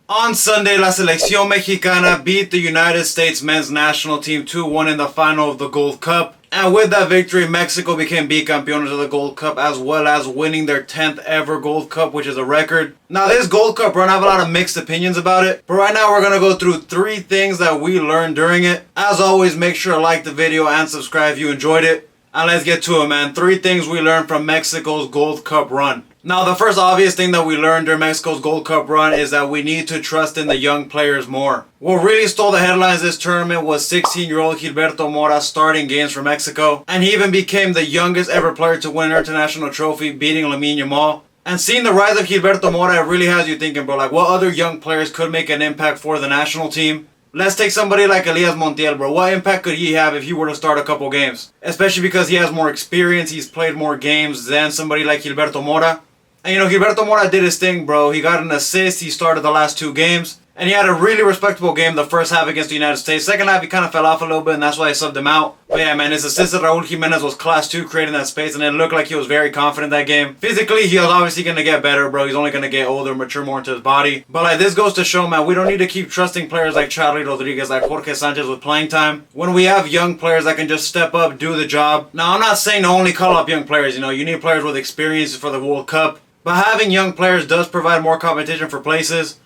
On Sunday, La Selección Mexicana beat the United States men's national team 2-1 in the final of the Gold Cup. And with that victory, Mexico became bicampeones of the Gold Cup, as well as winning their 10th ever Gold Cup, which is a record. Now, this Gold Cup run, I have a lot of mixed opinions about it. But right now, we're going to go through 3 things that we learned during it. As always, make sure to like the video and subscribe if you enjoyed it. And let's get to it, man. 3 things we learned from Mexico's Gold Cup run. Now, the first obvious thing that we learned during Mexico's Gold Cup run is that we need to trust in the young players more. What really stole the headlines this tournament was 16-year-old Gilberto Mora starting games for Mexico. And he even became the youngest ever player to win an international trophy, beating Lamine Yamal. And seeing the rise of Gilberto Mora, it really has you thinking, bro, like what other young players could make an impact for the national team? Let's take somebody like Elias Montiel, bro. What impact could he have if he were to start a couple games? Especially because he has more experience, he's played more games than somebody like Gilberto Mora. And you know, Gilberto Mora did his thing, bro. He got an assist, he started the last 2 games. And he had a really respectable game the first half against the United States. Second half, he kind of fell off a little bit, and that's why I subbed him out. But yeah, man, his assistant Raul Jimenez was class 2, creating that space, and it looked like he was very confident that game. Physically, he was obviously going to get better, bro. He's only going to get older, mature more into his body. But like, this goes to show, man, we don't need to keep trusting players like Charlie Rodriguez, like Jorge Sanchez with playing time, when we have young players that can just step up, do the job. Now, I'm not saying to only call up young players. You know, you need players with experience for the World Cup. But having young players does provide more competition for places.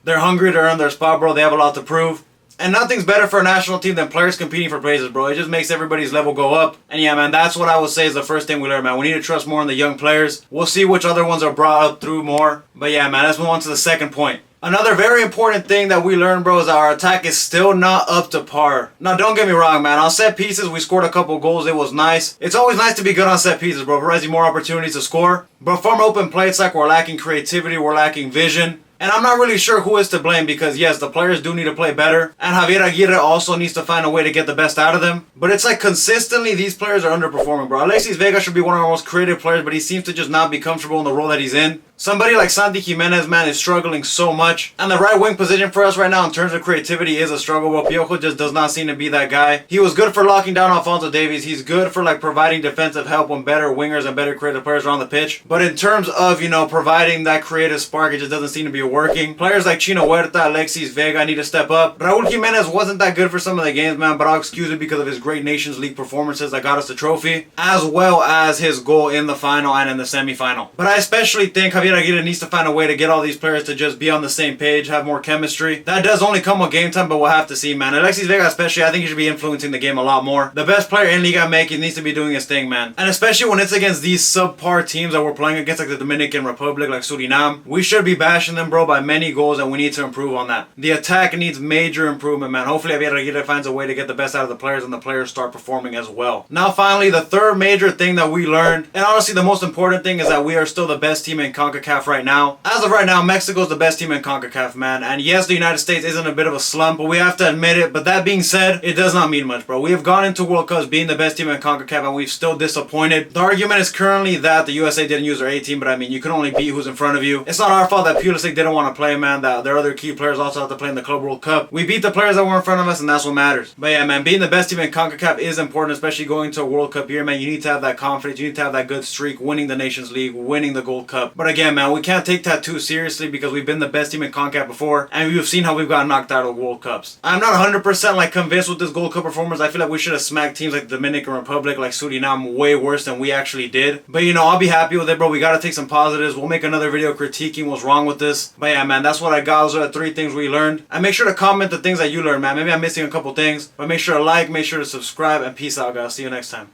They're hungry to earn their spot, bro. They have a lot to prove. And nothing's better for a national team than players competing for places, bro. It just makes everybody's level go up. And yeah, man, that's what I would say is the first thing we learned, man. We need to trust more in the young players. We'll see which other ones are brought up through more. But yeah, man, let's move on to the second point. Another very important thing that we learned, bro, is that our attack is still not up to par. Now, don't get me wrong, man. On set pieces, we scored a couple goals. It was nice. It's always nice to be good on set pieces, bro. It provides you more opportunities to score. But from open play, it's like we're lacking creativity. We're lacking vision. And I'm not really sure who is to blame because, yes, the players do need to play better. And Javier Aguirre also needs to find a way to get the best out of them. But it's like consistently these players are underperforming, bro. Alexis Vega should be one of our most creative players, but he seems to just not be comfortable in the role that he's in. Somebody like Santi Jimenez, man, is struggling so much. And the right wing position for us right now in terms of creativity is a struggle. But Piojo just does not seem to be that guy. He was good for locking down Alphonso Davies. He's good for like providing defensive help when better wingers and better creative players are on the pitch. But in terms of, you know, providing that creative spark, it just doesn't seem to be working. Players like Chino Huerta, Alexis Vega need to step up. Raul Jimenez wasn't that good for some of the games, man, but I'll excuse it because of his great Nations League performances that got us the trophy, as well as his goal in the final and in the semifinal. But I especially think Javier Aguirre needs to find a way to get all these players to just be on the same page, have more chemistry. That does only come with game time, but we'll have to see, man. Alexis Vega especially, I think he should be influencing the game a lot more. The best player in Liga MX needs to be doing his thing, man. And especially when it's against these subpar teams that we're playing against, like the Dominican Republic, like Suriname, we should be bashing them, bro, by many goals, and we need to improve on that. The attack needs major improvement, man. Hopefully Javier Aguirre finds a way to get the best out of the players and the players start performing as well. Now finally, the third major thing that we learned, and honestly the most important thing, is that we are still the best team in CONCACAF right now. As of right now, Mexico's the best team in CONCACAF, man. And yes, the United States is in a bit of a slump, but we have to admit it. But that being said, it does not mean much, bro. We have gone into World Cups being the best team in CONCACAF, and we've still disappointed. The argument is currently that the USA didn't use their A team, but I mean, you can only beat who's in front of you. It's not our fault that Pulisic didn't want to play, man. That their other key players also have to play in the Club World Cup. We beat the players that were in front of us, and that's what matters. But yeah, man, being the best team in CONCACAF is important, especially going to a World Cup year, man. You need to have that confidence. You need to have that good streak, winning the Nations League, winning the Gold Cup. But again, man, we can't take that too seriously because we've been the best team in CONCACAF before, and we've seen how we've gotten knocked out of World Cups. I'm not 100% like convinced with this Gold Cup performance. I feel like we should have smacked teams like the Dominican Republic, like Suriname, way worse than we actually did. But you know, I'll be happy with it, bro. We gotta take some positives. We'll make another video critiquing what's wrong with this. But yeah, man, that's what I got. Those are the 3 things we learned. And make sure to comment the things that you learned, man. Maybe I'm missing a couple things, but make sure to like, make sure to subscribe, and peace out, guys. See you next time.